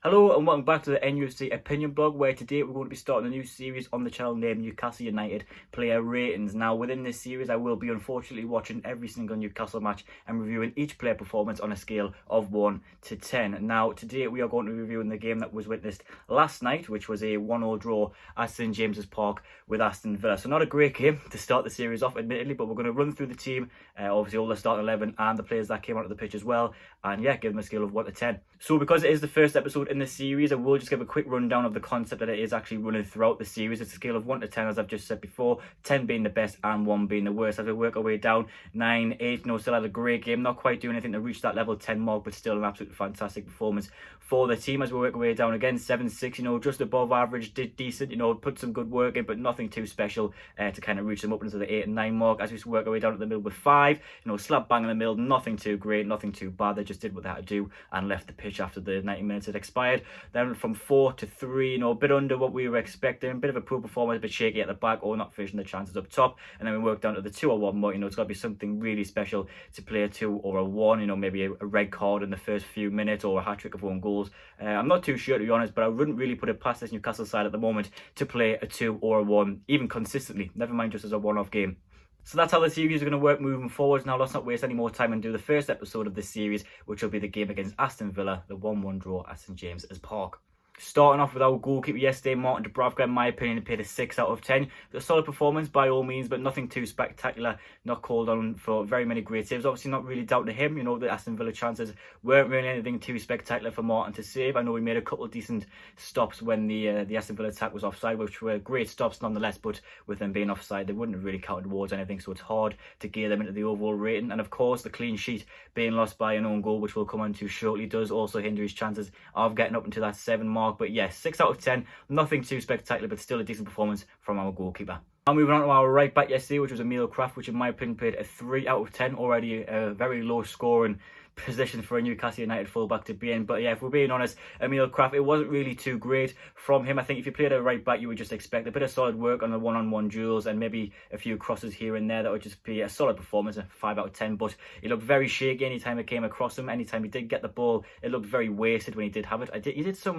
Hello and welcome back to the NUFC Opinion Blog, where today we're going to be starting a new series on the channel named Newcastle United Player Ratings. Now within this series I will be unfortunately watching every single Newcastle match and reviewing each player performance on a scale of 1 to 10. Now today we are going to be reviewing the game that was witnessed last night, which was a 1-1 draw at St James's Park with Aston Villa. So not a great game to start the series off admittedly, but we're going to run through the team, obviously all the starting 11 and the players that came onto the pitch as well, and yeah, give them a scale of 1 to 10. So because it is the first episode in the series, I will just give a quick rundown of the concept that it is actually running throughout the series. It's a scale of 1 to 10, as I've just said before, 10 being the best and 1 being the worst. As we work our way down, 9, 8, still had a great game, not quite doing anything to reach that level 10 mark, but still an absolutely fantastic performance for the team. As we work our way down again, 7, 6, just above average, did decent, put some good work in, but nothing too special to kind of reach them up into the 8 and 9 mark. As we work our way down at the middle with 5, slap bang in the middle, nothing too great, nothing too bad. They just did what they had to do and left the pitch after the 90 minutes had expired. Then from 4 to 3, a bit under what we were expecting, a bit of a poor performance, a bit shaky at the back or not finishing the chances up top. And then we worked down to the 2 or 1 mark. It's got to be something really special to play a 2 or a 1, maybe a red card in the first few minutes or a hat-trick of 1 goals. I'm not too sure, to be honest, but I wouldn't really put it past this Newcastle side at the moment to play a 2 or a 1, even consistently, never mind just as a one-off game. So that's how the series is going to work moving forward. Now let's not waste any more time and do the first episode of this series, which will be the game against Aston Villa, the 1-1 draw at St James's Park. Starting off with our goalkeeper yesterday, Martin Dubravka, in my opinion, paid a 6 out of 10. A solid performance by all means, but nothing too spectacular. Not called on for very many great saves. Obviously not really doubting him. The Aston Villa chances weren't really anything too spectacular for Martin to save. I know he made a couple of decent stops when the Aston Villa attack was offside, which were great stops nonetheless, but with them being offside, they wouldn't have really counted towards anything, so it's hard to gear them into the overall rating. And of course, the clean sheet being lost by an own goal, which we'll come on to shortly, does also hinder his chances of getting up into that 7 mark. But yes, 6 out of 10, nothing too spectacular, but still a decent performance from our goalkeeper. Now moving on to our right back yesterday, which was Emil Kraft, which in my opinion paid a 3 out of 10, already a very low scoring position for a Newcastle United fullback to be in. But yeah, if we're being honest, Emil Kraft, it wasn't really too great from him. I think if you played a right back, you would just expect a bit of solid work on the one-on-one duels and maybe a few crosses here and there. That would just be a solid performance, a 5 out of 10. But he looked very shaky anytime it came across him. Anytime he did get the ball, it looked very wasted when he did have it. He did some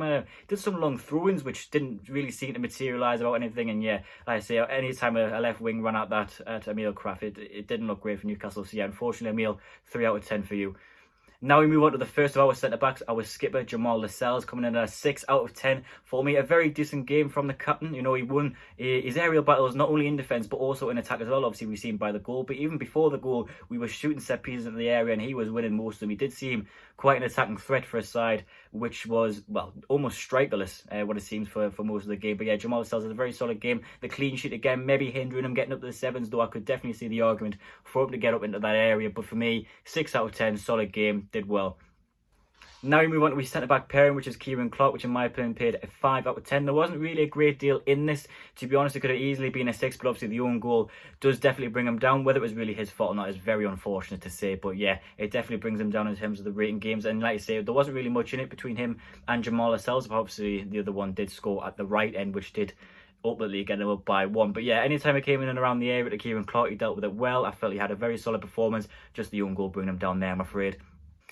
long throw-ins which didn't really seem to materialise about anything. And yeah, like I say, anytime a left wing ran out at Emil Kraft, it didn't look great for Newcastle. So yeah, unfortunately, Emil, 3 out of 10 for you. Now we move on to the first of our centre-backs, our skipper, Jamal Lascelles, coming in at a 6 out of 10 for me. A very decent game from the captain. He won his aerial battles, not only in defence, but also in attack as well. Obviously, we've seen by the goal, but even before the goal, we were shooting set pieces into the area, and he was winning most of them. He did seem quite an attacking threat for a side, which was, well, almost strikerless, what it seems for most of the game. But yeah, Jamal Lascelles has a very solid game. The clean sheet, again, maybe hindering him getting up to the 7s, though I could definitely see the argument for him to get up into that area. But for me, 6 out of 10, solid game, did well. Now we move on to his centre-back pairing, which is Kieran Clark, which in my opinion paid a 5 out of 10. There wasn't really a great deal in this. To be honest, it could have easily been a 6, but obviously the own goal does definitely bring him down. Whether it was really his fault or not is very unfortunate to say, but yeah, it definitely brings him down in terms of the rating games. And like I say, there wasn't really much in it between him and Jamal Lascelles, but obviously the other one did score at the right end, which did ultimately get him up by 1. But yeah, anytime it came in and around the area to Kieran Clark, he dealt with it well. I felt he had a very solid performance. Just the own goal bringing him down there, I'm afraid.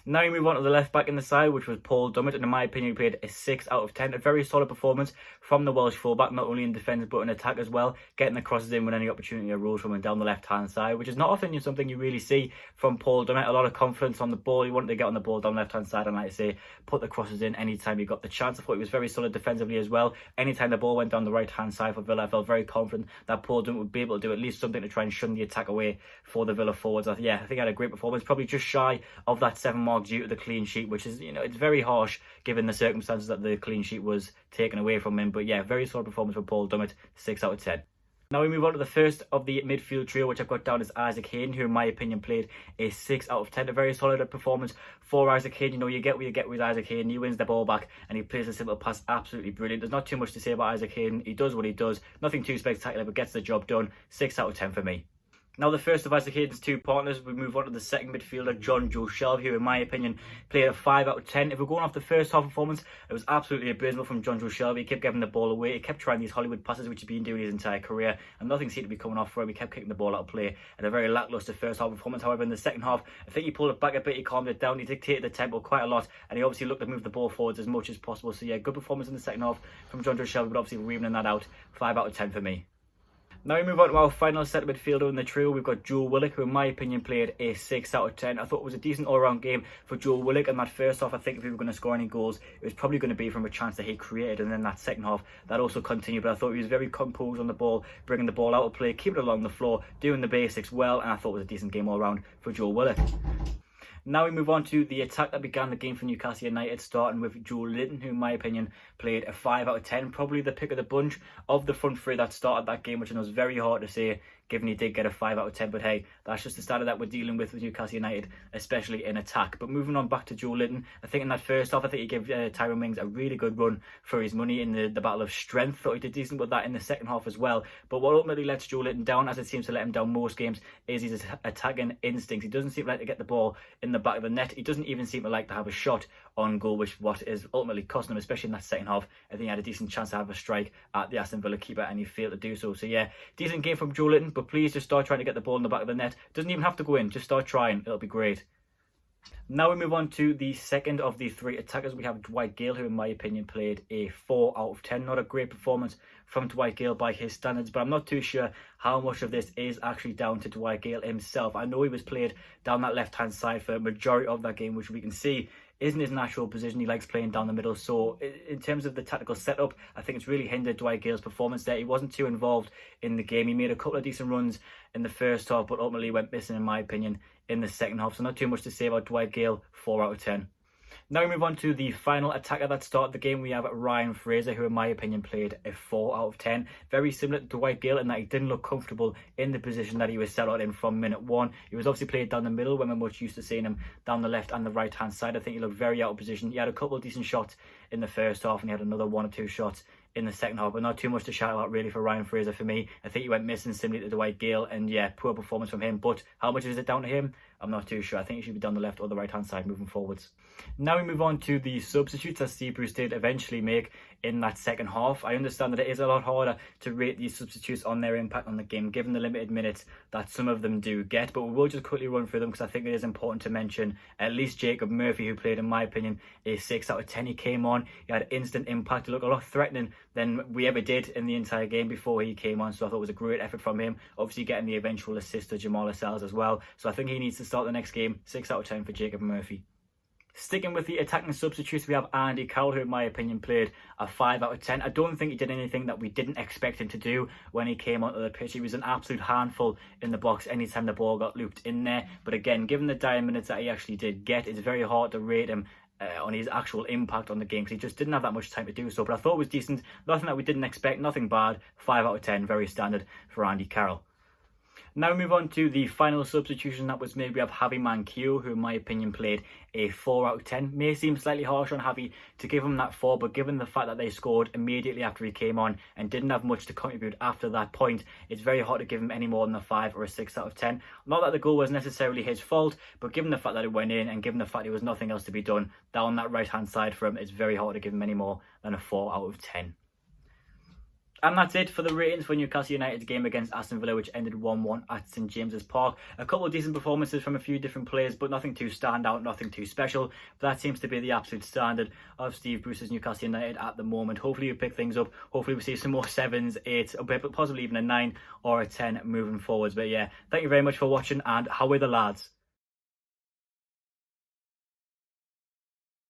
Now we move on to the left back in the side, which was Paul Dummett, and in my opinion, he paid a 6 out of 10. A very solid performance from the Welsh fullback, not only in defence but in attack as well, getting the crosses in when any opportunity arose from him down the left-hand side, which is not often something you really see from Paul Dummett. A lot of confidence on the ball. He wanted to get on the ball down the left-hand side and, like I say, put the crosses in anytime he got the chance. I thought he was very solid defensively as well. Anytime the ball went down the right-hand side for Villa, I felt very confident that Paul Dummett would be able to do at least something to try and shun the attack away for the Villa forwards. I think he had a great performance, probably just shy of that 7 mark due to the clean sheet, which is, it's very harsh given the circumstances that the clean sheet was taken away from him. But yeah, very solid performance for Paul Dummett, 6 out of 10. Now we move on to the first of the midfield trio, which I've got down as Isaac Hayden, who in my opinion played a 6 out of 10. A very solid performance for Isaac Hayden. You get what you get with Isaac Hayden. He wins the ball back and he plays a simple pass absolutely brilliant. There's not too much to say about Isaac Hayden. He does what he does. Nothing too spectacular, but gets the job done. 6 out of 10 for me. Now, the first of Isaac Hayden's two partners, we move on to the second midfielder, John Joe Shelby, who, in my opinion, played a 5 out of 10. If we're going off the first half performance, it was absolutely abysmal from John Joe Shelby. He kept giving the ball away. He kept trying these Hollywood passes, which he's been doing his entire career, and nothing seemed to be coming off for him. He kept kicking the ball out of play, and a very lacklustre first half performance. However, in the second half, I think he pulled it back a bit. He calmed it down. He dictated the tempo quite a lot, and he obviously looked to move the ball forwards as much as possible. So, yeah, good performance in the second half from John Joe Shelby, but obviously we're evening that out. 5 out of 10 for me. Now we move on to our final centre midfielder in the trio. We've got Joe Willick, who in my opinion played a 6 out of 10. I thought it was a decent all-round game for Joe Willick. In that first half, I think if he were going to score any goals, it was probably going to be from a chance that he created. And then that second half, that also continued. But I thought he was very composed on the ball, bringing the ball out of play, keeping it along the floor, doing the basics well. And I thought it was a decent game all-round for Joe Willick. Now we move on to the attack that began the game for Newcastle United, starting with Joe Linton, who in my opinion played a 5 out of 10. Probably the pick of the bunch of the front three that started that game, which I know is very hard to say, given he did get a 5 out of 10. But hey, that's just the starter that we're dealing with Newcastle United, especially in attack. But moving on back to Joe Linton, I think in that first half, I think he gave Tyrone Mings a really good run for his money in the battle of strength. Thought he did decent with that in the second half as well. But what ultimately lets Joe Linton down, as it seems to let him down most games, is his attacking instincts. He doesn't seem to like to get the ball in the back of the net. He doesn't even seem to like to have a shot on goal, which what is ultimately costing him, especially in that second half. I think he had a decent chance to have a strike at the Aston Villa keeper, and he failed to do so. So yeah, decent game from Joe Linton, but please just start trying to get the ball in the back of the net. Doesn't even have to go in, just start trying, it'll be great. Now we move on to the second of the three attackers. We have Dwight Gail, who in my opinion played a 4 out of 10. Not a great performance from Dwight Gail by his standards, but I'm not too sure how much of this is actually down to Dwight Gail himself. I know he was played down that left-hand side for a majority of that game, which we can see isn't his natural position. He likes playing down the middle. So in terms of the tactical setup, I think it's really hindered Dwight Gale's performance there. He wasn't too involved in the game. He made a couple of decent runs in the first half, but ultimately went missing, in my opinion, in the second half. So not too much to say about Dwight Gail, 4 out of 10. Now we move on to the final attacker that started the game. We have Ryan Fraser, who in my opinion played a 4 out of 10. Very similar to Dwight Gail in that he didn't look comfortable in the position that he was set out in from minute one. He was obviously played down the middle when we're much used to seeing him down the left and the right hand side. I think he looked very out of position. He had a couple of decent shots in the first half, and he had another 1 or 2 shots in the second half, but not too much to shout out really for Ryan Fraser for me. I think he went missing similarly to Dwight Gail, and yeah, poor performance from him. But how much is it down to him? I'm not too sure. I think he should be down the left or the right hand side moving forwards. Now we move on to the substitutes that Steve Bruce did eventually make in that second half. I understand that it is a lot harder to rate these substitutes on their impact on the game, given the limited minutes that some of them do get, but we will just quickly run through them because I think it is important to mention at least Jacob Murphy, who played, in my opinion, a 6 out of 10. He came on, he had instant impact. He looked a lot threatening than we ever did in the entire game before he came on, so I thought it was a great effort from him, obviously getting the eventual assist to Jamal Lascelles as well. So I think he needs to start the next game. 6 out of 10 for Jacob Murphy. Sticking with the attacking substitutes, we have Andy Carroll, who in my opinion played a 5 out of 10. I don't think he did anything that we didn't expect him to do when he came onto the pitch. He was an absolute handful in the box anytime the ball got looped in there. But again, given the dire minutes that he actually did get, it's very hard to rate him on his actual impact on the game because he just didn't have that much time to do so. But I thought it was decent. Nothing that we didn't expect, nothing bad. 5 out of 10, very standard for Andy Carroll. Now we move on to the final substitution that was made. We have Javi Manquillo, who in my opinion played a 4 out of 10. May seem slightly harsh on Javi to give him that 4, but given the fact that they scored immediately after he came on and didn't have much to contribute after that point, it's very hard to give him any more than a 5 or a 6 out of 10. Not that the goal was necessarily his fault, but given the fact that it went in and given the fact there was nothing else to be done down that right hand side for him, it's very hard to give him any more than a 4 out of 10. And that's it for the ratings for Newcastle United's game against Aston Villa, which ended 1-1 at St James's Park. A couple of decent performances from a few different players, but nothing too stand out, nothing too special. But that seems to be the absolute standard of Steve Bruce's Newcastle United at the moment. Hopefully we pick things up. Hopefully we see some more 7s, 8s, possibly even a 9 or a 10 moving forwards. But yeah, thank you very much for watching, and how are the lads?